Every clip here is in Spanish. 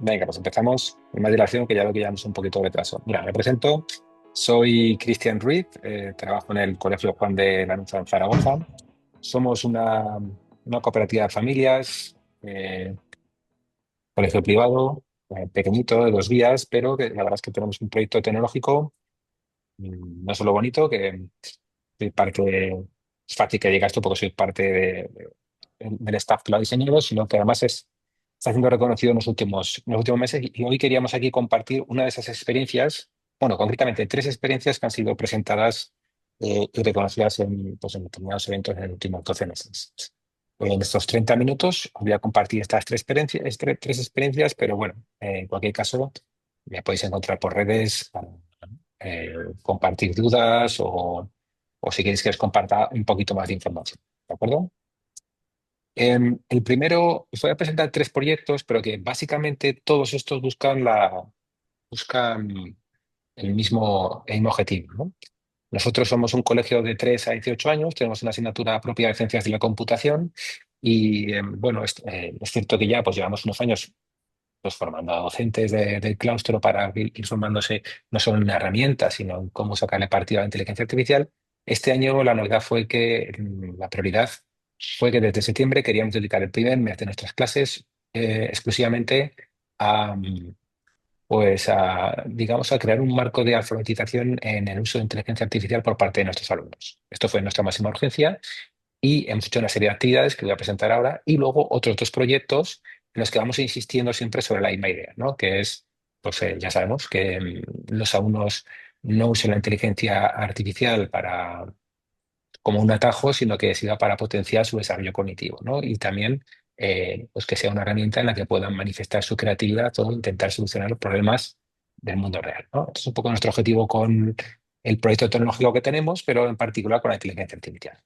Venga, pues empezamos. Una dilación que ya veo que llevamos un poquito de retraso. Mira, me presento. Soy Cristian Ruiz, trabajo en el Colegio Juan de la Nuza en Zaragoza. Somos una cooperativa de familias, colegio privado, pequeñito, de 2 vías, pero que la verdad es que tenemos un proyecto tecnológico, no solo bonito, que soy parte, es fácil que diga esto porque soy parte del staff que lo ha diseñado, sino que además está siendo reconocido en los últimos meses y hoy queríamos aquí compartir una de esas experiencias, bueno, concretamente 3 experiencias que han sido presentadas y reconocidas en determinados eventos en los últimos 12 meses. En estos 30 minutos voy a compartir estas 3 experiencias, pero bueno, en cualquier caso, me podéis encontrar por redes para compartir dudas o si queréis que os comparta un poquito más de información. ¿De acuerdo? El primero, os voy a presentar 3 proyectos, pero que básicamente todos estos buscan el mismo objetivo, ¿no? Nosotros somos un colegio de 3 a 18 años, tenemos una asignatura propia de Ciencias de la Computación y, bueno, es cierto que ya pues llevamos unos años pues, formando a docentes del claustro para ir formándose no solo en una herramienta, sino en cómo sacarle partido a la inteligencia artificial. Este año la novedad fue que la prioridad fue que desde septiembre queríamos dedicar el primer mes de nuestras clases exclusivamente a, digamos, a crear un marco de alfabetización en el uso de inteligencia artificial por parte de nuestros alumnos. Esto fue nuestra máxima urgencia y hemos hecho una serie de actividades que voy a presentar ahora y luego otros 2 proyectos en los que vamos insistiendo siempre sobre la misma idea, ¿no? Que es, pues ya sabemos que los alumnos no usen la inteligencia artificial como un atajo, sino que sirva para potenciar su desarrollo cognitivo, ¿no? Y también pues que sea una herramienta en la que puedan manifestar su creatividad o intentar solucionar los problemas del mundo real, ¿no? Este es un poco nuestro objetivo con el proyecto tecnológico que tenemos, pero en particular con la inteligencia artificial.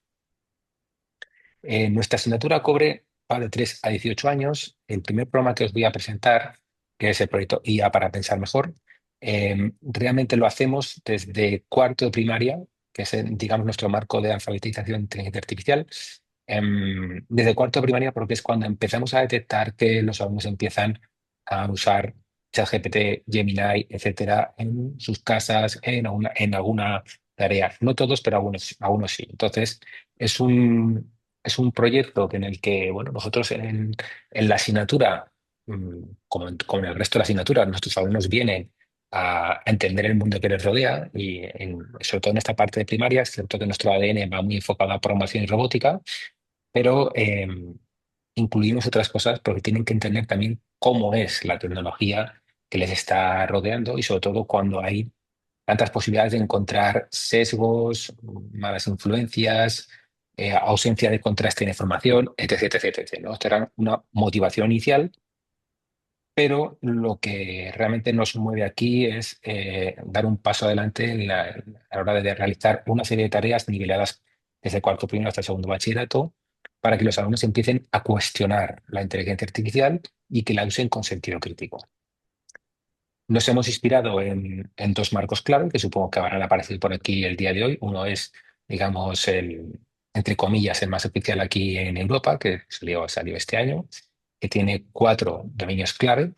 Nuestra asignatura cobre va de 3 a 18 años. El primer programa que os voy a presentar, que es el proyecto IA para pensar mejor, realmente lo hacemos desde cuarto de primaria, que es, digamos, nuestro marco de alfabetización de inteligencia artificial. Desde cuarto de primaria porque es cuando empezamos a detectar que los alumnos empiezan a usar ChatGPT, Gemini, etcétera, en sus casas, en alguna tarea. No todos, pero algunos sí. Entonces, es un proyecto en el que, bueno, nosotros en la asignatura, como en el resto de la asignatura, nuestros alumnos vienen a entender el mundo que les rodea y sobre todo en esta parte de primaria, es cierto que nuestro ADN va muy enfocado a programación y robótica, pero incluimos otras cosas porque tienen que entender también cómo es la tecnología que les está rodeando y sobre todo cuando hay tantas posibilidades de encontrar sesgos, malas influencias, ausencia de contraste en información, etc, etc, etc, ¿no? Esto era una motivación inicial, pero lo que realmente nos mueve aquí es dar un paso adelante a la hora de realizar una serie de tareas niveladas desde cuarto primero hasta el segundo bachillerato, para que los alumnos empiecen a cuestionar la inteligencia artificial y que la usen con sentido crítico. Nos hemos inspirado en 2 marcos clave que supongo que habrán aparecido por aquí el día de hoy. Uno es, digamos, entre comillas, el más oficial aquí en Europa, que salió este año, que tiene 4 dominios clave.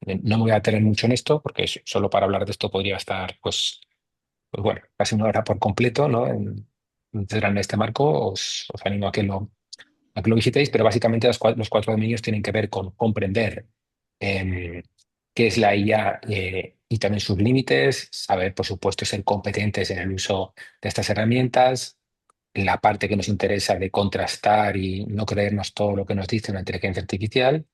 No me voy a tener mucho en esto, porque solo para hablar de esto podría estar, pues bueno, casi una hora por completo, ¿no? En este marco os animo a que lo visitéis, pero básicamente los 4 dominios tienen que ver con comprender qué es la IA y también sus límites, saber, por supuesto, ser competentes en el uso de estas herramientas, la parte que nos interesa de contrastar y no creernos todo lo que nos dice una inteligencia artificial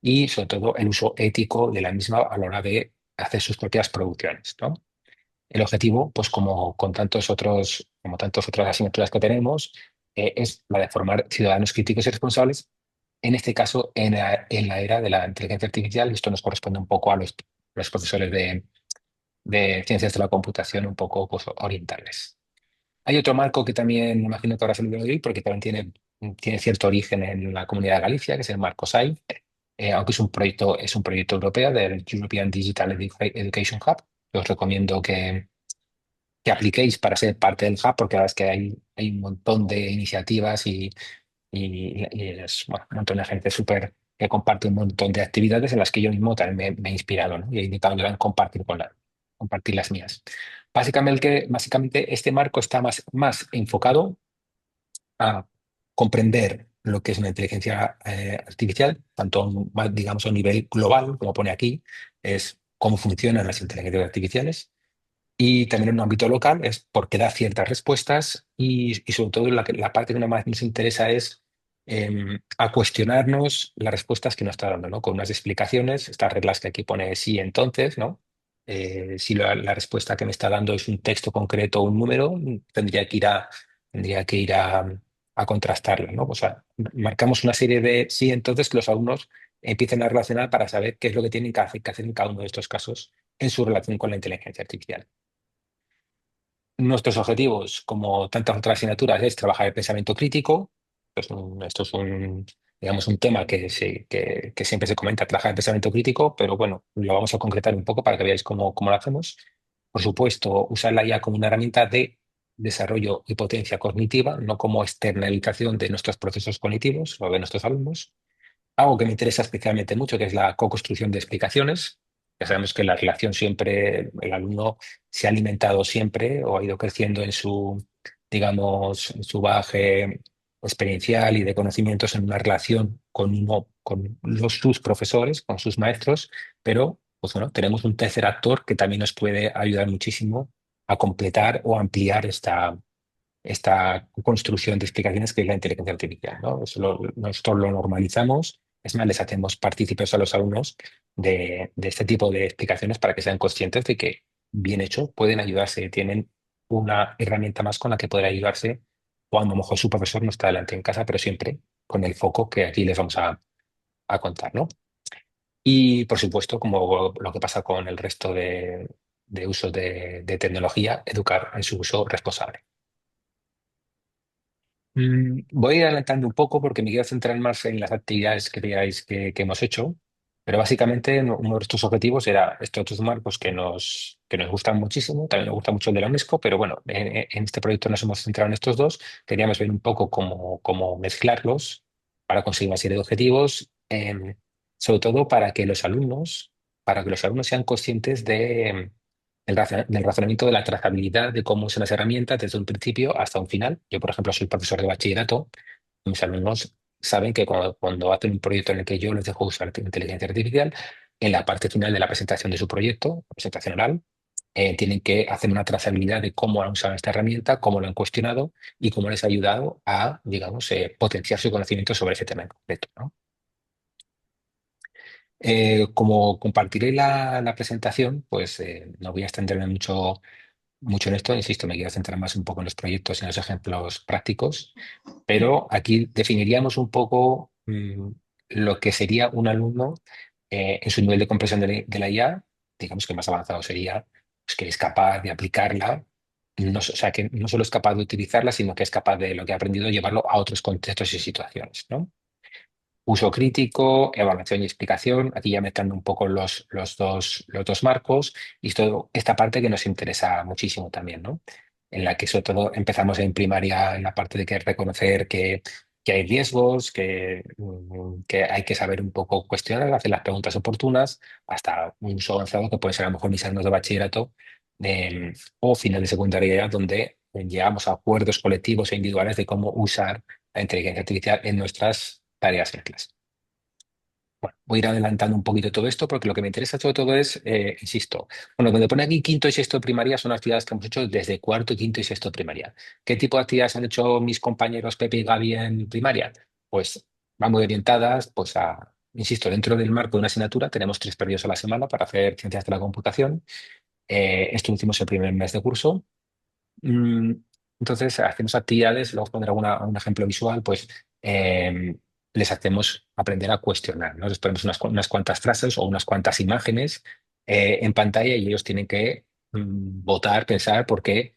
y, sobre todo, el uso ético de la misma a la hora de hacer sus propias producciones, ¿no? El objetivo, pues como tantas otras asignaturas que tenemos, es la de formar ciudadanos críticos y responsables, en este caso en la era de la inteligencia artificial, y esto nos corresponde un poco a los profesores de ciencias de la computación, un poco pues, orientarles. Hay otro marco que también me imagino que habrá salido de hoy, porque también tiene cierto origen en la Comunidad de Galicia, que es el marco SAI, aunque es un proyecto europeo del European Digital Education Hub. Os recomiendo que apliquéis para ser parte del hub, porque la verdad es que hay un montón de iniciativas y es bueno, un montón de gente súper que comparte un montón de actividades en las que yo mismo también me he inspirado, ¿no? Y he intentado también compartir las mías. Básicamente este marco está más enfocado a comprender lo que es una inteligencia artificial, tanto digamos a un nivel global, como pone aquí, es cómo funcionan las inteligencias artificiales, y también en un ámbito local es porque da ciertas respuestas y sobre todo la parte que más nos interesa es a cuestionarnos las respuestas que nos está dando, ¿no? Con unas explicaciones, estas reglas que aquí pone sí, entonces, ¿no? Si la respuesta que me está dando es un texto concreto o un número, tendría que ir a contrastarla, ¿no? O sea, marcamos una serie de sí, entonces que los alumnos empiecen a relacionar para saber qué es lo que tienen que hacer en cada uno de estos casos en su relación con la inteligencia artificial. Nuestros objetivos, como tantas otras asignaturas, es trabajar el pensamiento crítico. Esto es digamos, un tema que siempre se comenta, trabajar el pensamiento crítico, pero bueno, lo vamos a concretar un poco para que veáis cómo lo hacemos. Por supuesto, usar la IA como una herramienta de desarrollo y potencia cognitiva, no como externalización de nuestros procesos cognitivos o de nuestros alumnos. Algo que me interesa especialmente mucho, que es la co-construcción de explicaciones. Ya sabemos que la relación siempre, el alumno se ha alimentado siempre o ha ido creciendo en digamos, en su bagaje experiencial y de conocimientos en una relación con sus profesores, con sus maestros, pero pues bueno, tenemos un tercer actor que también nos puede ayudar muchísimo a completar o ampliar esta construcción de explicaciones que es la inteligencia artificial, ¿no? Nosotros lo normalizamos, es más, les hacemos partícipes a los alumnos de este tipo de explicaciones para que sean conscientes de que, bien hecho, pueden ayudarse, tienen una herramienta más con la que poder ayudarse cuando a lo mejor su profesor no está delante en casa, pero siempre con el foco que aquí les vamos a contar, ¿no? Y, por supuesto, como lo que pasa con el resto de usos de tecnología, educar en su uso responsable. Voy a ir adelantando un poco porque me quiero centrar más en las actividades que veáis que hemos hecho, pero básicamente uno de estos objetivos era estos dos marcos que nos gustan muchísimo, también nos gusta mucho el de la UNESCO, pero bueno, en este proyecto nos hemos centrado en estos dos, queríamos ver un poco cómo mezclarlos para conseguir una serie de objetivos, sobre todo para que los alumnos sean conscientes del razonamiento de la trazabilidad de cómo usan las herramientas desde un principio hasta un final. Yo, por ejemplo, soy profesor de bachillerato. Mis alumnos saben que cuando hacen un proyecto en el que yo les dejo usar inteligencia artificial, en la parte final de la presentación de su proyecto, la presentación oral, tienen que hacer una trazabilidad de cómo han usado esta herramienta, cómo lo han cuestionado y cómo les ha ayudado a, digamos, potenciar su conocimiento sobre ese tema en concreto, ¿no? Como compartiré la presentación, pues no voy a extenderme mucho en esto, insisto, me quiero centrar más un poco en los proyectos y en los ejemplos prácticos, pero aquí definiríamos un poco lo que sería un alumno en su nivel de comprensión de la IA, digamos que más avanzado sería pues, que es capaz de aplicarla, no, o sea, que no solo es capaz de utilizarla, sino que es capaz de lo que ha aprendido llevarlo a otros contextos y situaciones, ¿no? Uso crítico, evaluación y explicación, aquí ya mezclando un poco los dos marcos y toda esta parte que nos interesa muchísimo también, ¿no? En la que sobre todo empezamos en primaria en la parte de que reconocer que hay riesgos, que hay que saber un poco cuestionar, hacer las preguntas oportunas, hasta un uso avanzado que puede ser a lo mejor mis años de bachillerato o final de secundaria, donde llegamos a acuerdos colectivos e individuales de cómo usar la inteligencia artificial en nuestras tareas en clase. Bueno, voy a ir adelantando un poquito todo esto porque lo que me interesa sobre todo es, insisto, bueno, donde pone aquí quinto y sexto de primaria son actividades que hemos hecho desde cuarto, quinto y sexto de primaria. ¿Qué tipo de actividades han hecho mis compañeros Pepe y Gaby en primaria? Pues van muy orientadas, pues insisto, dentro del marco de una asignatura tenemos 3 periodos a la semana para hacer ciencias de la computación. Esto lo hicimos el primer mes de curso. Mm, Entonces, hacemos actividades, luego pondré un ejemplo visual, pues eh, les hacemos aprender a cuestionar, ¿no? Les ponemos unas cuantas frases o unas cuantas imágenes en pantalla y ellos tienen que votar, pensar por qué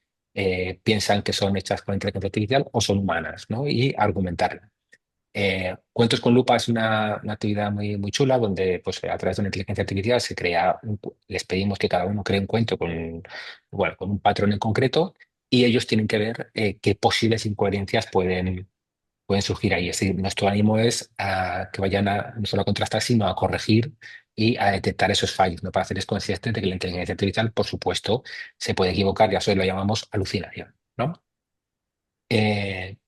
piensan que son hechas con inteligencia artificial o son humanas, ¿no? Y argumentarla. Cuentos con lupa es una actividad muy, muy chula donde pues, a través de una inteligencia artificial les pedimos que cada uno cree un cuento bueno, con un patrón en concreto y ellos tienen que ver qué posibles incoherencias pueden surgir ahí. Es decir, nuestro ánimo es a que vayan a no solo a contrastar, sino a corregir y a detectar esos fallos, ¿no? Para hacerles conscientes de que la inteligencia artificial, por supuesto, se puede equivocar, y a eso lo llamamos alucinación, ¿no?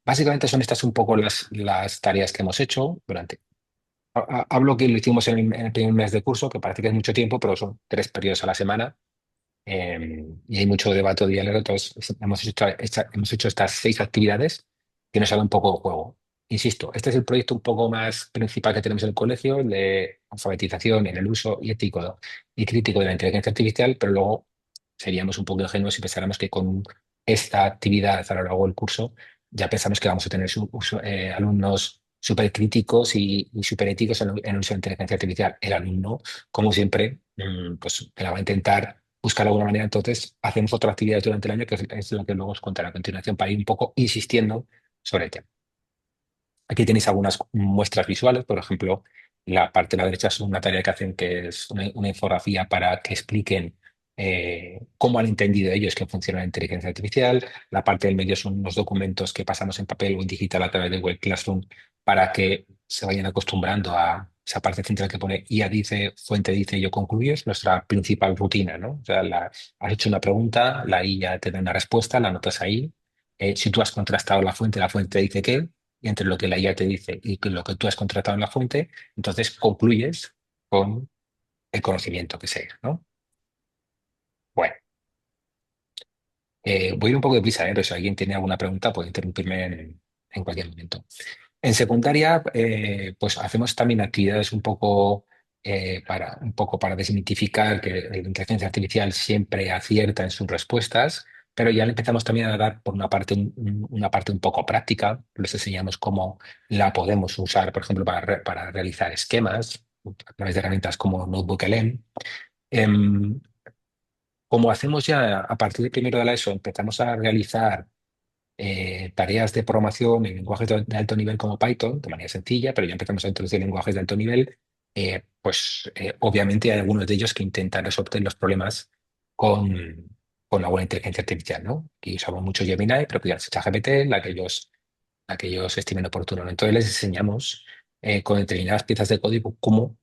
Básicamente son estas un poco las tareas que hemos hecho durante. Hablo que lo hicimos en el primer mes de curso, que parece que es mucho tiempo, pero son 3 periodos a la semana. Y hay mucho debate diario. Entonces, hemos hecho estas 6 actividades que nos sale un poco de juego. Insisto, este es el proyecto un poco más principal que tenemos en el colegio, el de alfabetización en el uso y ético y crítico de la inteligencia artificial, pero luego seríamos un poco ingenuos si pensáramos que con esta actividad a lo largo del curso ya pensamos que vamos a tener alumnos súper críticos y súper éticos en el uso de inteligencia artificial. El alumno, como siempre, pues que la va a intentar buscar de alguna manera. Entonces, hacemos otra actividad durante el año, que es lo que luego os contaré a continuación, para ir un poco insistiendo sobre el tema. Aquí tenéis algunas muestras visuales, por ejemplo, la parte de la derecha es una tarea que hacen, que es una infografía para que expliquen cómo han entendido ellos que funciona la inteligencia artificial. La parte del medio son unos documentos que pasamos en papel o en digital a través de Web Classroom para que se vayan acostumbrando a esa parte central que pone IA dice, fuente dice, yo concluyo, es nuestra principal rutina, ¿no? O sea, has hecho una pregunta, la IA te da una respuesta, la anotas ahí. Si tú has contrastado la fuente dice que, y entre lo que la IA te dice y lo que tú has contratado en la fuente, entonces concluyes con el conocimiento que sea, ¿no? Bueno, voy a ir un poco de prisa, ¿eh? Pero si alguien tiene alguna pregunta puede interrumpirme en cualquier momento. En secundaria, pues hacemos también actividades un poco para desmitificar que la inteligencia artificial siempre acierta en sus respuestas, pero ya le empezamos también a dar por una parte un poco práctica. Les enseñamos cómo la podemos usar, por ejemplo, para realizar esquemas a través de herramientas como NotebookLM. Em, Como hacemos ya a partir de primero de la ESO, empezamos a realizar tareas de programación en lenguajes de alto nivel como Python, de manera sencilla, pero ya empezamos a introducir lenguajes de alto nivel. Obviamente hay algunos de ellos que intentan resolver los problemas con, con la buena inteligencia artificial, ¿no? Aquí usamos mucho Gemini, pero que ya es ChatGPT, la que ellos estimen oportuno, ¿no? Entonces les enseñamos con determinadas piezas de código cómo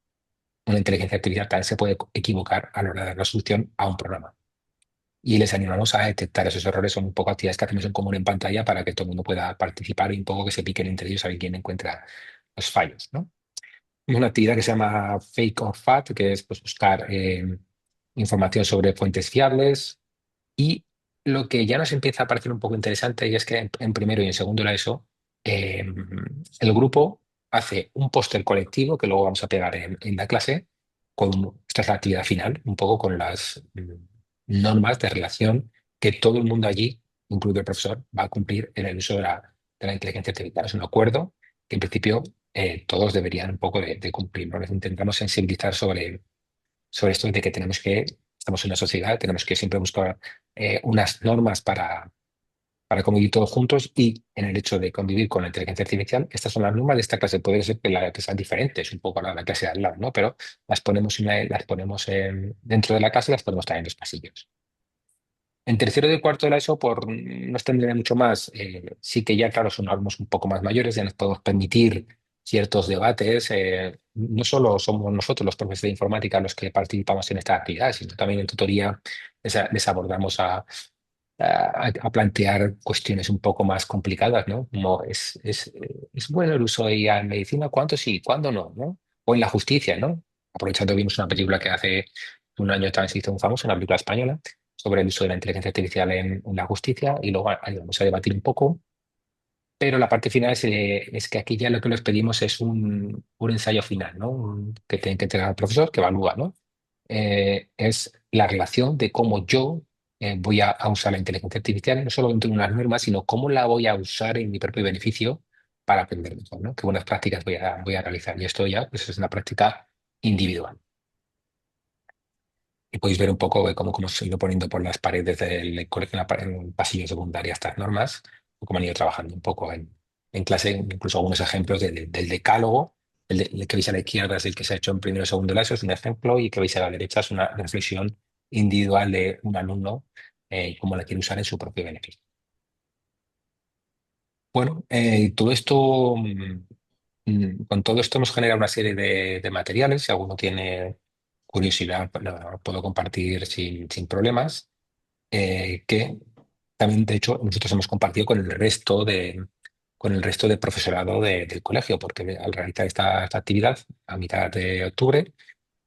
una inteligencia artificial también se puede equivocar a la hora de dar la solución a un programa, y les animamos a detectar esos errores. Son un poco actividades que hacemos en común en pantalla para que todo el mundo pueda participar y un poco que se piquen entre ellos a ver quién encuentra los fallos, ¿no? Es una actividad que se llama Fake or Fact, que es pues, buscar información sobre fuentes fiables. Y lo que ya nos empieza a parecer un poco interesante y es que en primero y en segundo la ESO, eh, el grupo hace un póster colectivo que luego vamos a pegar en la clase. Esta es la actividad final, un poco con las normas de relación que todo el mundo allí, incluido el profesor, va a cumplir en el uso de la inteligencia artificial. Es un acuerdo que en principio todos deberían un poco de cumplir, ¿no? Les intentamos sensibilizar sobre esto de que estamos en una sociedad, tenemos que siempre buscar unas normas para convivir todos juntos, y en el hecho de convivir con la inteligencia artificial, estas son las normas de esta clase. Puede ser que la que sean diferentes un poco a la clase de al lado, ¿no? Pero dentro de la clase, y las ponemos también en los pasillos. En tercero y cuarto de la ESO, por no extenderme mucho más, sí que ya, claro, son alumnos un poco más mayores, ya nos podemos permitir ciertos debates. No solo somos nosotros, los profesores de informática, los que participamos en esta actividad, sino también en tutoría les abordamos a plantear cuestiones un poco más complicadas, ¿no? Como es bueno el uso de IA en medicina, ¿cuánto sí, cuándo no, ¿no? O en la justicia, ¿no? Aprovechando, vimos una película que hace un año también se hizo muy famosa, una película española, sobre el uso de la inteligencia artificial en la justicia, y luego ahí vamos a debatir un poco. Pero la parte final es que aquí ya lo que les pedimos es un ensayo final, ¿no? Que tiene que entregar el profesor, que evalúa, ¿no? Es la relación de cómo yo voy a usar la inteligencia artificial, no solo dentro de unas normas, sino cómo la voy a usar en mi propio beneficio para aprender mejor, ¿no? Qué buenas prácticas voy a realizar. Y esto ya pues, es una práctica individual. Y podéis ver un poco de cómo se han ido poniendo por las paredes del colegio, en el pasillo secundario, estas normas, o cómo han ido trabajando un poco en clase, incluso algunos ejemplos del decálogo. El que veis a la izquierda es el que se ha hecho en primero y segundo de la ESO, es un ejemplo, y el que veis a la derecha es una reflexión individual de un alumno, cómo la quiere usar en su propio beneficio. Bueno, todo esto, con todo esto hemos generado una serie de materiales. Si alguno tiene curiosidad, pues, lo puedo compartir sin problemas. Que también, de hecho, nosotros hemos compartido con el resto de profesorado del colegio, porque al realizar esta actividad a mitad de octubre,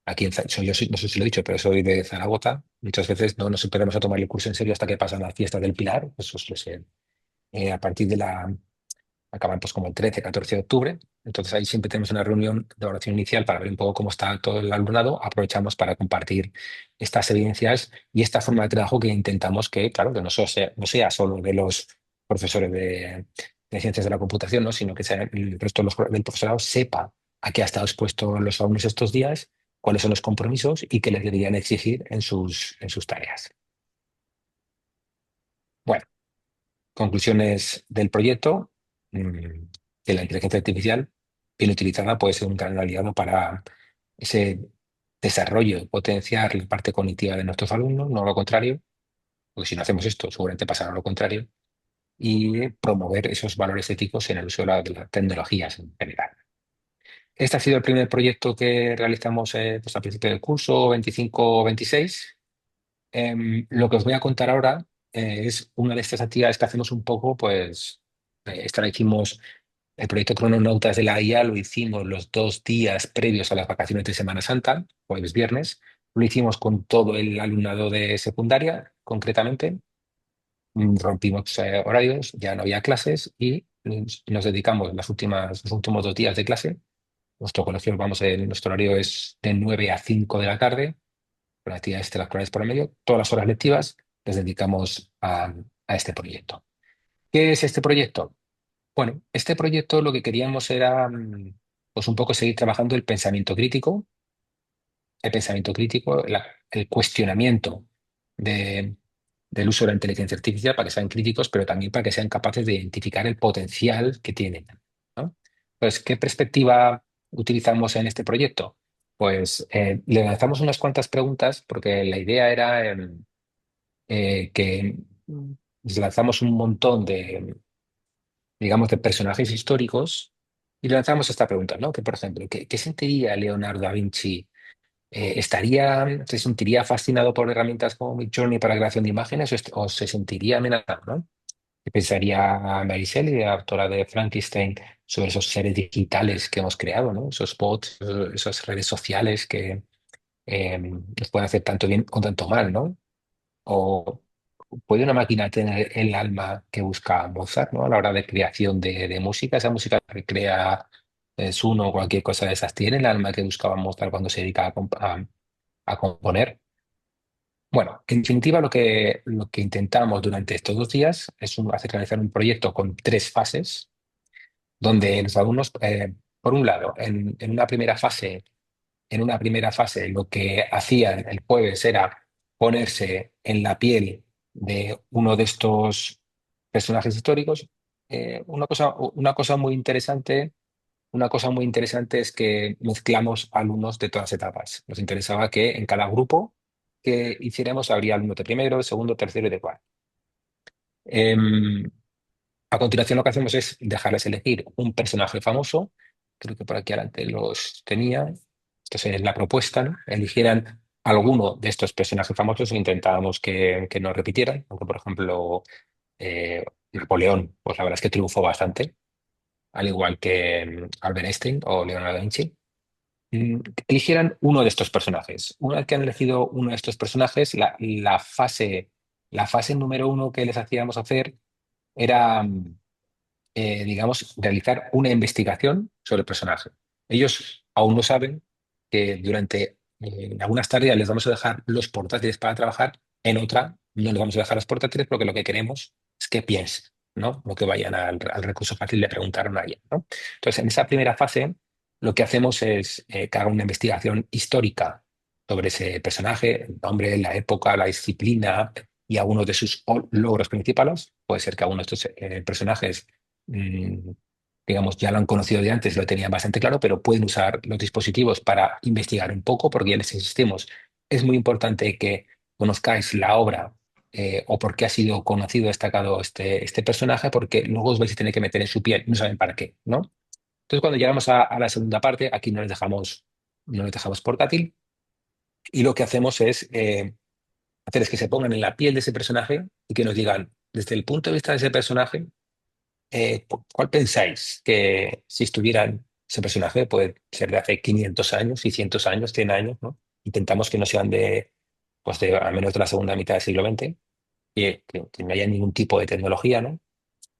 aquí no sé si lo he dicho, pero soy de Zaragoza. Muchas veces no nos empezamos a tomar el curso en serio hasta que pasan las fiestas del Pilar. Eso suele ser a partir de acaban pues como el 13, 14 de octubre. Entonces ahí siempre tenemos una reunión de evaluación inicial para ver un poco cómo está todo el alumnado. Aprovechamos para compartir estas evidencias y esta forma de trabajo que intentamos que, claro, que no sea solo de los profesores de ciencias de la computación, ¿no? Sino que el resto del profesorado sepa a qué ha estado expuesto los alumnos estos días, cuáles son los compromisos y qué les deberían exigir en sus tareas. Bueno. Conclusiones del proyecto, que la inteligencia artificial, bien utilizada, puede ser un gran aliado para ese desarrollo, potenciar la parte cognitiva de nuestros alumnos, no lo contrario, porque si no hacemos esto, seguramente pasará lo contrario, y promover esos valores éticos en el uso de las tecnologías en general. Este ha sido el primer proyecto que realizamos pues, al principio del curso 25-26. Lo que os voy a contar ahora es una de estas actividades que hacemos un poco, pues, esta la hicimos, el proyecto Crononautas de la IA lo hicimos los 2 días previos a las vacaciones de Semana Santa, jueves, viernes. Lo hicimos con todo el alumnado de secundaria, concretamente. Rompimos horarios, ya no había clases y nos dedicamos los últimos 2 días de clase. Nuestro colegio, nuestro horario es de 9 a 5 de la tarde con actividades extracurriculares por el medio, todas las horas lectivas les dedicamos a este proyecto. ¿Qué es este proyecto? Bueno, este proyecto lo que queríamos era pues un poco seguir trabajando el pensamiento crítico, el cuestionamiento de- del uso de la inteligencia artificial para que sean críticos, pero también para que sean capaces de identificar el potencial que tienen, ¿no? Pues, ¿qué perspectiva utilizamos en este proyecto? Pues le lanzamos unas cuantas preguntas porque la idea era que les lanzamos un montón digamos, de personajes históricos y le lanzamos esta pregunta, ¿no? Que, por ejemplo, ¿qué sentiría Leonardo da Vinci? Se sentiría fascinado por herramientas como Midjourney para creación de imágenes o se sentiría amenazado, ¿no? ¿Qué pensaría Mary Shelley, la autora de Frankenstein, sobre esos seres digitales que hemos creado, ¿no? Esos bots, esas redes sociales que nos pueden hacer tanto bien o tanto mal, ¿no? ¿O puede una máquina tener el alma que busca Mozart, ¿no? A la hora de creación de música? Esa música que crea Suno o cualquier cosa de esas, ¿tiene el alma que buscaba Mozart cuando se dedicaba a componer? Bueno, en definitiva, lo que intentamos durante estos 2 días es hacer realizar un proyecto con 3 fases, donde los alumnos, por un lado, en una primera fase, lo que hacían el jueves era ponerse en la piel de uno de estos personajes históricos. Una cosa muy interesante. Una cosa muy interesante es que mezclamos alumnos de todas etapas. Nos interesaba que en cada grupo que hiciéramos habría alumnos de primero, de segundo, tercero y de cuarto. Em, a continuación lo que hacemos es dejarles elegir un personaje famoso. Creo que por aquí adelante los tenía. Esto es la propuesta, ¿no? Eligieran alguno de estos personajes famosos e intentábamos que no repitieran. Aunque, por ejemplo, eh, Napoleón, pues la verdad es que triunfó bastante, al igual que Albert Einstein o Leonardo da Vinci. Eligieran uno de estos personajes. Una vez que han elegido uno de estos personajes, la fase número uno que les hacíamos hacer era, digamos, realizar una investigación sobre el personaje. Ellos aún no saben que durante algunas tareas les vamos a dejar los portátiles para trabajar, en otra no les vamos a dejar los portátiles porque lo que queremos es que piensen, ¿no? No que vayan al recurso fácil de preguntar a nadie, ¿no? Entonces, en esa primera fase, lo que hacemos es que haga una investigación histórica sobre ese personaje, el nombre, la época, la disciplina y algunos de sus logros principales. Puede ser que algunos de estos personajes mm, digamos, ya lo han conocido de antes, lo tenían bastante claro, pero pueden usar los dispositivos para investigar un poco, porque ya les insistimos, es muy importante que conozcáis la obra o por qué ha sido conocido, destacado este personaje, porque luego os vais a tener que meter en su piel, no saben para qué, ¿no? Entonces, cuando llegamos a la segunda parte, aquí no les dejamos portátil y lo que hacemos es hacerles que se pongan en la piel de ese personaje y que nos digan, desde el punto de vista de ese personaje, ¿cuál pensáis que si estuvieran ese personaje, puede ser de hace 500 años, 600 años, 100 años, ¿no? Intentamos que no sean pues al menos de la segunda mitad del siglo XX, que no haya ningún tipo de tecnología, ¿no?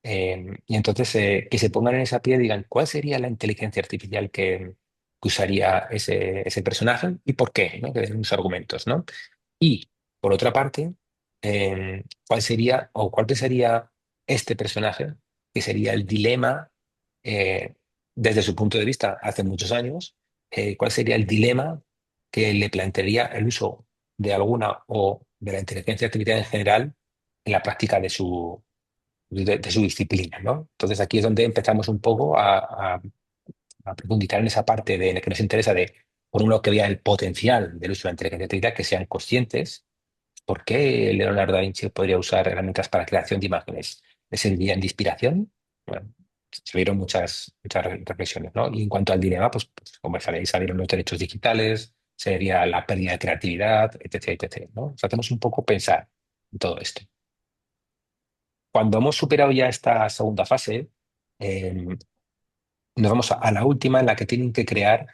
Y entonces que se pongan en esa piel y digan, ¿cuál sería la inteligencia artificial que usaría ese personaje y por qué? ¿No? Que den unos argumentos, ¿no? Y por otra parte, ¿cuál sería o cuál pensaría este personaje que sería el dilema eh, desde su punto de vista hace muchos años? ¿Cuál sería el dilema que le plantearía el uso de alguna o de la inteligencia artificial en general en la práctica de su disciplina, ¿no? Entonces aquí es donde empezamos un poco a profundizar en esa parte de la que nos interesa de, por un lado, que vea el potencial del uso de la inteligencia artificial, que sean conscientes. ¿Por qué Leonardo da Vinci podría usar herramientas para creación de imágenes? ¿Le servirían de inspiración? Bueno, se vieron muchas reflexiones, ¿no? Y en cuanto al dilema, pues como sabéis, salieron los derechos digitales, sería la pérdida de creatividad, etc., etc., ¿no? O sea, hacemos un poco pensar en todo esto. Cuando hemos superado ya esta segunda fase, eh, nos vamos a la última en la que tienen que crear.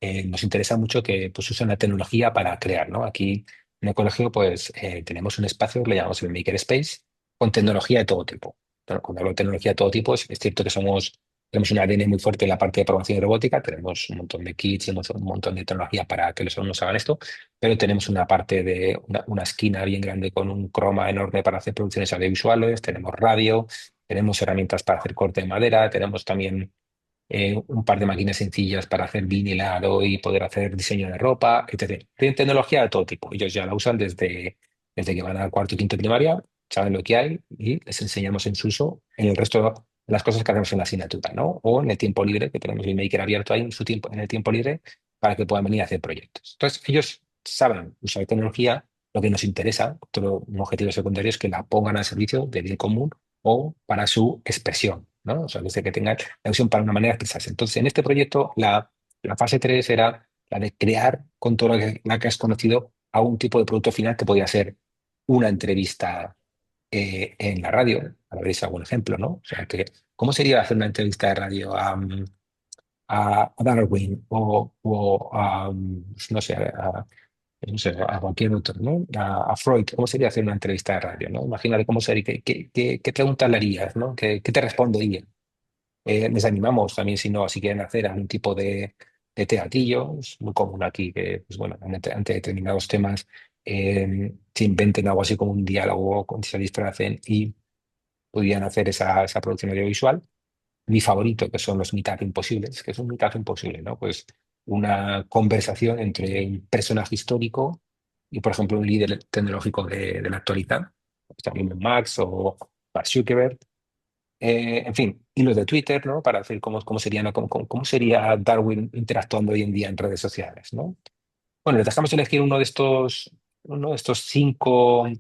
Nos interesa mucho que pues, usen la tecnología para crear, ¿no? Aquí en el colegio pues tenemos un espacio, le llamamos el Maker Space, con tecnología de todo tipo. Bueno, cuando hablo de tecnología de todo tipo, es cierto que tenemos un ADN muy fuerte en la parte de programación y robótica, tenemos un montón de kits y un montón de tecnología para que los alumnos hagan esto, pero tenemos una parte de una esquina bien grande con un croma enorme para hacer producciones audiovisuales, tenemos radio, tenemos herramientas para hacer corte de madera, tenemos también un par de máquinas sencillas para hacer vinilado y poder hacer diseño de ropa, etc. Tienen tecnología de todo tipo. Ellos ya la usan desde que van al cuarto y quinto de primaria, saben lo que hay y les enseñamos en su uso en el resto de las cosas que hacemos en la asignatura, ¿no? O en el tiempo libre, que tenemos el Maker abierto ahí en su tiempo, en el tiempo libre, para que puedan venir a hacer proyectos. Entonces, ellos saben usar tecnología. Lo que nos interesa, otro un objetivo secundario, es que la pongan al servicio del bien común o para su expresión, ¿no? O sea, desde que tengan la opción para una manera de expresarse. Entonces, en este proyecto, la fase 3 era la de crear con todo lo que has conocido a un tipo de producto final que podía ser una entrevista en la radio, para ver si algún ejemplo, ¿no? O sea, ¿cómo sería hacer una entrevista de radio a Darwin o a, no sé, no sé, a cualquier otro, ¿no? A Freud, ¿cómo sería hacer una entrevista de radio, ¿no? Imagínate cómo sería, qué preguntas le harías, ¿no? ¿Qué te respondería? Les animamos también, si quieren hacer algún tipo de teatillo, es muy común aquí que, pues bueno, ante determinados temas se inventen algo así como un diálogo, se disfracen y pudieran hacer esa producción audiovisual. Mi favorito, que son los mitad imposibles, que es un mitad imposible, ¿no? Pues una conversación entre un personaje histórico y, por ejemplo, un líder tecnológico de la actualidad, también Max o Mark Zuckerberg, en fin, y los de Twitter, ¿no? Para hacer cómo sería, ¿no? Cómo sería Darwin interactuando hoy en día en redes sociales, ¿no? Bueno, les dejamos elegir uno de estos 5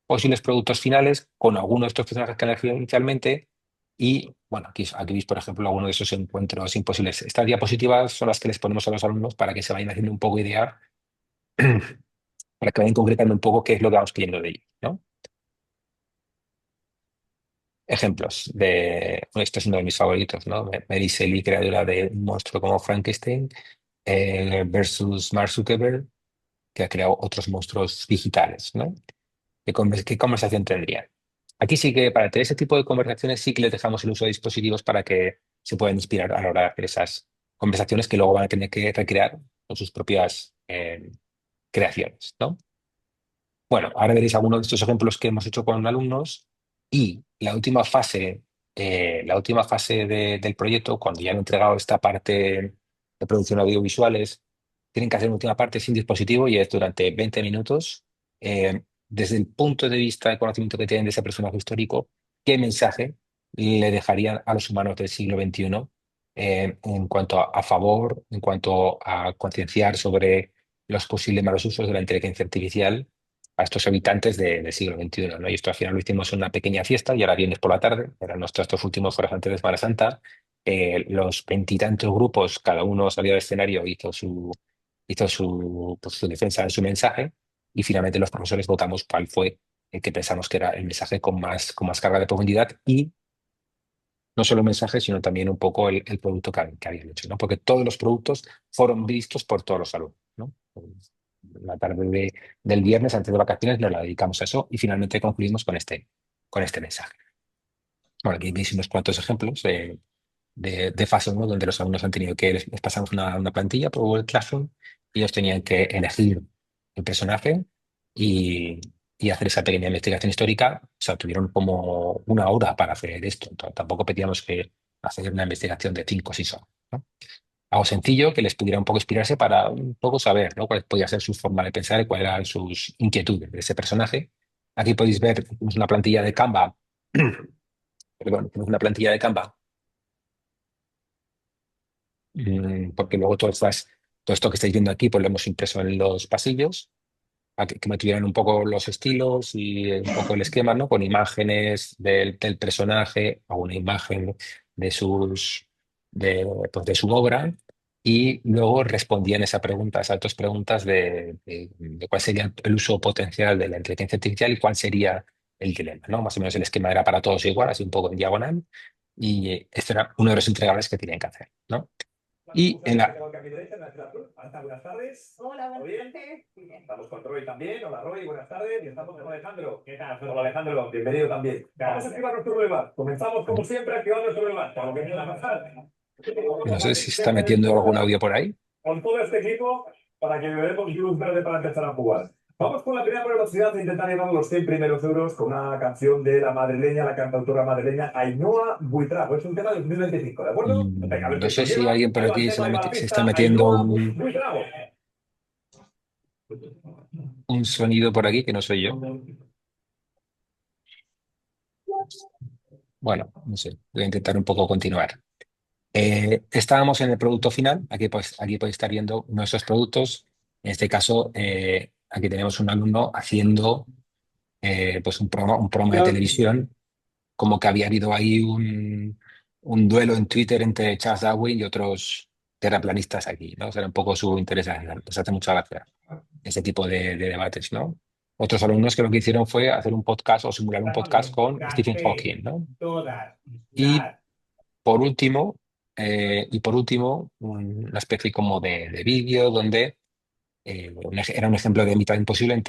posibles productos finales con alguno de estos personajes que han elegido inicialmente. Y bueno, aquí veis, por ejemplo, alguno de esos encuentros imposibles. Estas diapositivas son las que les ponemos a los alumnos para que se vayan haciendo un poco idea, para que vayan concretando un poco qué es lo que vamos queriendo de ellos, ¿no? Ejemplos bueno, este es uno de mis favoritos, ¿no? Mary Shelley, creadora de un monstruo como Frankenstein, versus Mark Zuckerberg, que ha creado otros monstruos digitales, ¿no? ¿Qué conversación tendrían? Aquí sí que para tener ese tipo de conversaciones sí que les dejamos el uso de dispositivos para que se puedan inspirar a la hora de hacer esas conversaciones que luego van a tener que recrear con sus propias creaciones, ¿no? Bueno, ahora veréis algunos de estos ejemplos que hemos hecho con alumnos y la última fase del proyecto, cuando ya han entregado esta parte de producción audiovisuales, tienen que hacer una última parte sin dispositivo y es durante 20 minutos, desde el punto de vista de conocimiento que tienen de ese personaje histórico, qué mensaje le dejarían a los humanos del siglo XXI en cuanto a favor, en cuanto a concienciar sobre los posibles malos usos de la inteligencia artificial a estos habitantes del siglo XXI, ¿no? Y esto al final lo hicimos en una pequeña fiesta y ahora viernes por la tarde, eran nuestros dos últimos horas antes de Semana Santa. Los veintitantos grupos, cada uno salió al escenario, pues, su defensa de su mensaje y finalmente los profesores votamos cuál fue el que pensamos que era el mensaje con más carga de profundidad y no solo el mensaje, sino también un poco el producto que habían hecho, ¿no? Porque todos los productos fueron vistos por todos los alumnos, ¿no? La tarde del viernes, antes de vacaciones, nos la dedicamos a eso y finalmente concluimos con este mensaje. Bueno, aquí veis unos cuantos ejemplos de fase 1 donde los alumnos han tenido que, les pasamos una plantilla por Google Classroom y ellos tenían que elegir el personaje y, y hacer esa pequeña investigación histórica. O sea, tuvieron como una hora para hacer esto. Entonces, tampoco pedíamos que hacer una investigación de 5 o 6 horas, ¿no? Algo sencillo que les pudiera un poco inspirarse para un poco saber, ¿no? Cuál podía ser su forma de pensar y cuáles eran sus inquietudes de ese personaje. Aquí podéis ver una plantilla de Canva. Perdón, tenemos una plantilla de Canva porque luego todo esto que estáis viendo aquí, pues lo hemos impreso en los pasillos, a que me tuvieran un poco los estilos y un poco el esquema, ¿no? Con imágenes del personaje, o una imagen de pues de su obra, y luego respondían esa pregunta, esas dos preguntas de cuál sería el uso potencial de la inteligencia artificial y cuál sería el dilema, ¿no? Más o menos el esquema era para todos igual, así un poco en diagonal, y este era uno de los entregables que tenían que hacer, ¿no? Y en la, Buenas tardes. Hola, buenas tardes. Estamos con Roy también. Hola, Roy, buenas tardes. Y estamos con Alejandro. ¿Qué tal? Hola, Alejandro. Bienvenido también. Vamos a activar nuestro problema. Comenzamos, como siempre, activando nuestro problema. Por lo que viene a pasar. no sé si está metiendo algún audio por ahí. Con todo este equipo para que le demos luz verde para empezar a jugar. Vamos con la primera velocidad de intentar llevar los 100 primeros euros con una canción de la madrileña, la cantautora madrileña Ainhoa Buitrago. Es un tema de 2025, ¿de acuerdo? Venga, a ver No qué sé esto si lleva. alguien por Ahí va el aquí tema, ahí va la se está pista. metiendo Ainhoa Buitrago. un sonido por aquí que no soy yo. Bueno, no sé, voy a intentar un poco continuar. Estábamos en el producto final, aquí podéis estar viendo nuestros productos. En este caso, aquí tenemos un alumno haciendo pues un programa de televisión, como que había habido ahí un duelo en Twitter entre Charles Darwin y otros terraplanistas aquí, ¿no? O sea, era un poco su interés, les hace mucha gracia ese tipo de debates, ¿no? Otros alumnos que lo que hicieron fue hacer un podcast o simular un podcast con Stephen Hawking, ¿no? Y por último, una especie como de vídeo donde era un ejemplo de mitad imposible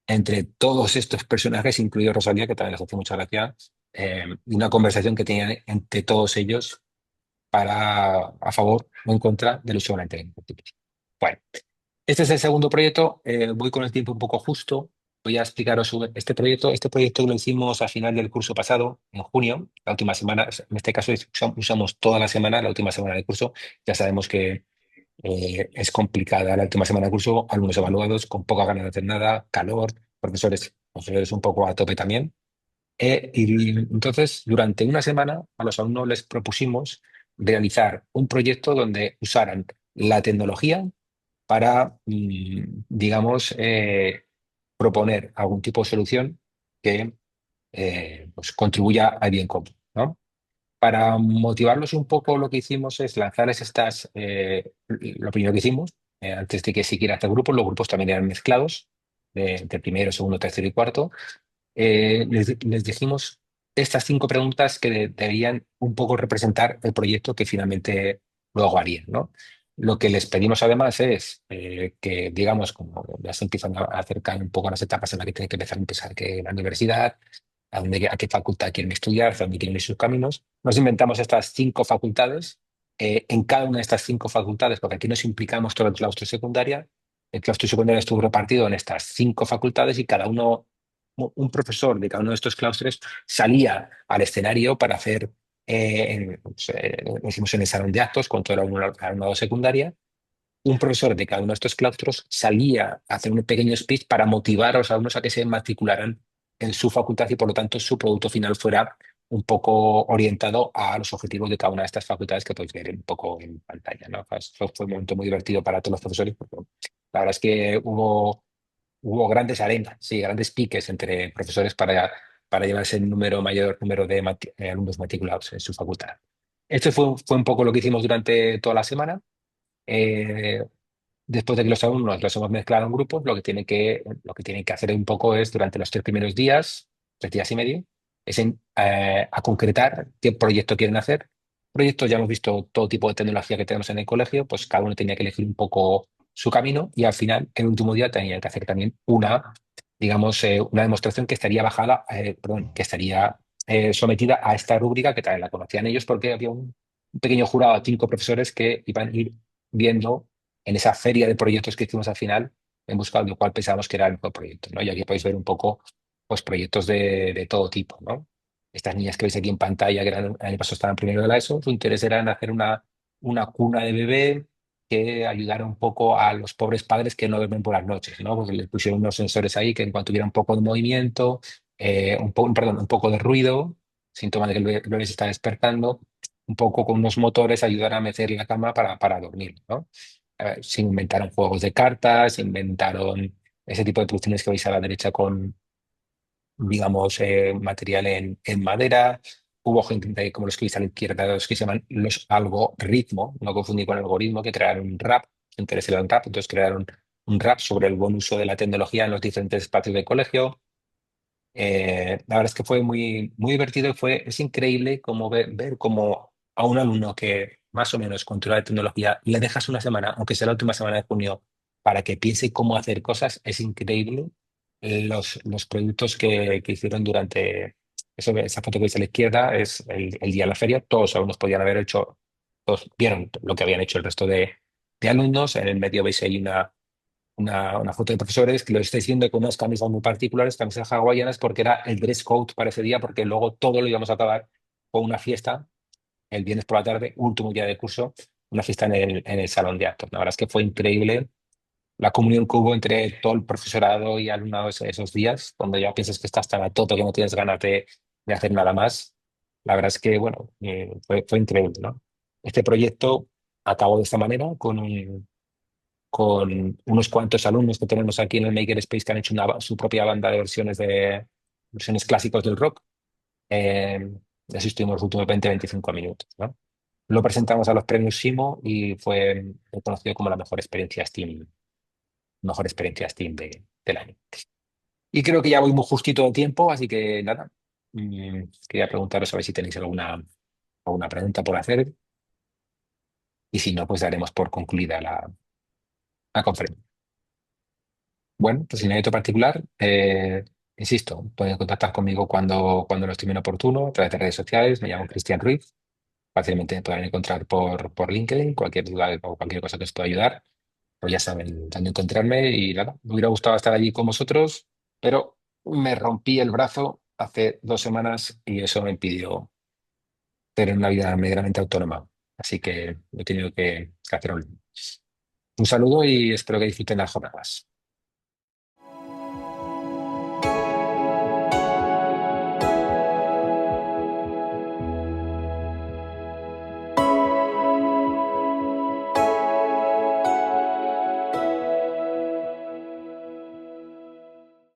entre todos estos personajes, incluido Rosalía, que también les hace mucha gracia, y una conversación que tenían entre todos ellos a favor o en contra del uso de la inteligencia artificial. Bueno, este es el segundo proyecto. Voy con el tiempo un poco justo. Voy a explicaros sobre este proyecto. Este proyecto lo hicimos al final del curso pasado, en junio, la última semana. En este caso usamos toda la semana, la última semana del curso. Ya sabemos que es complicada la última semana del curso, alumnos evaluados con poca ganas de hacer nada, calor, profesores un poco a tope también. Y entonces, durante una semana, a los alumnos les propusimos realizar un proyecto donde usaran la tecnología para, digamos, proponer algún tipo de solución que pues contribuya al bien común, ¿no? Para motivarlos un poco, lo que hicimos es lanzarles lo primero que hicimos, antes de que siquiera hacer grupos, los grupos también eran mezclados, de primero, segundo, tercero y cuarto. Les dijimos estas 5 preguntas que deberían un poco representar el proyecto que finalmente luego harían, ¿no? Lo que les pedimos además es que, digamos, como ya se empiezan a acercar un poco a las etapas en las que tienen que empezar a pensar que la universidad, a qué facultad quieren estudiar, hacia dónde quieren ir sus caminos, nos inventamos estas 5 facultades. En cada una de estas 5 facultades, porque aquí nos implicamos todo el claustro secundaria estuvo repartido en estas 5 facultades y cada uno un profesor de cada uno de estos claustres salía al escenario para hacer, lo hicimos en el salón de actos con todo el alumnado secundaria, un profesor de cada uno de estos claustros salía a hacer un pequeño speech para motivar a los alumnos a que se matricularan en su facultad y por lo tanto su producto final fuera un poco orientado a los objetivos de cada una de estas facultades que podéis ver un poco en pantalla, ¿no? Eso fue un momento muy divertido para todos los profesores porque la verdad es que hubo hubo grandes arenas, sí, grandes piques entre profesores para llevarse el mayor número de alumnos matriculados en su facultad. Esto fue un poco lo que hicimos durante toda la semana. Eh, Después de que los alumnos los hemos mezclado en grupos, lo que tienen que hacer un poco es, durante los 3 primeros días, 3 días y medio, a concretar qué proyecto quieren hacer. Proyectos, ya hemos visto todo tipo de tecnología que tenemos en el colegio, pues cada uno tenía que elegir un poco su camino y al final, el último día, tenían que hacer también digamos, una demostración que estaría perdón, que estaría sometida a esta rúbrica que también la conocían ellos porque había un pequeño jurado de 5 profesores que iban a ir viendo en esa feria de proyectos que hicimos al final, en busca de cuál pensábamos que era el mejor proyecto, ¿no? Y aquí podéis ver un poco, pues, proyectos de todo tipo, ¿no? Estas niñas que veis aquí en pantalla, que el año pasado estaban primero de la ESO, su interés era en hacer una cuna de bebé que ayudara un poco a los pobres padres que no duermen por las noches, ¿no? Pues les pusieron unos sensores ahí que en cuanto hubiera un poco de movimiento, perdón, un poco de ruido, síntoma de que el bebé se está despertando, un poco con unos motores ayudar a mecer la cama para dormir, ¿no? Se inventaron juegos de cartas, se inventaron ese tipo de producciones que veis a la derecha con, digamos, material en madera. Hubo gente como los que veis a la izquierda, los que se llaman los algoritmo, no confundir con algoritmo, que crearon un rap, su interés era el rap, entonces crearon un rap sobre el buen uso de la tecnología en los diferentes espacios del colegio. La verdad es que fue muy, muy divertido y es increíble como ver cómo a un alumno que más o menos controla de tecnología le dejas una semana, aunque sea la última semana de junio, para que piense cómo hacer cosas. Es increíble los productos que hicieron durante esa foto que veis a la izquierda, es el día de la feria. Todos los alumnos podían haber hecho, todos vieron lo que habían hecho el resto de alumnos. En el medio veis ahí una foto de profesores que lo estáis viendo con unas camisas muy particulares, camisas hawaianas, porque era el dress code para ese día, porque luego todo lo íbamos a acabar con una fiesta el viernes por la tarde, último día de curso, una fiesta en el salón de actos. La verdad es que fue increíble la comunión que hubo entre todo el profesorado y alumnado esos días, cuando ya piensas que estás tan a tope que no tienes ganas de hacer nada más. La verdad es que, bueno, fue increíble, ¿no? Este proyecto acabó de esta manera, con unos cuantos alumnos que tenemos aquí en el Makerspace que han hecho su propia banda de versiones clásicos del rock. Eh, Así estuvimos los últimos 20-25 minutos, ¿no? Lo presentamos a los premios Simo y fue reconocido como la mejor experiencia STEAM del año. Y creo que ya voy muy justito de tiempo, así que nada, quería preguntaros a ver si tenéis alguna pregunta por hacer y si no, pues daremos por concluida la conferencia. Bueno, pues sin otro particular, insisto, pueden contactar conmigo cuando lo estimen oportuno a través de redes sociales. Me llamo Cristian Ruiz. Fácilmente me podrán encontrar por LinkedIn. Cualquier duda o cualquier cosa que os pueda ayudar, pues ya saben dónde encontrarme. Y nada, me hubiera gustado estar allí con vosotros, pero me rompí el brazo hace 2 semanas y eso me impidió tener una vida medianamente autónoma. Así que he tenido que hacer un saludo y espero que disfruten las jornadas.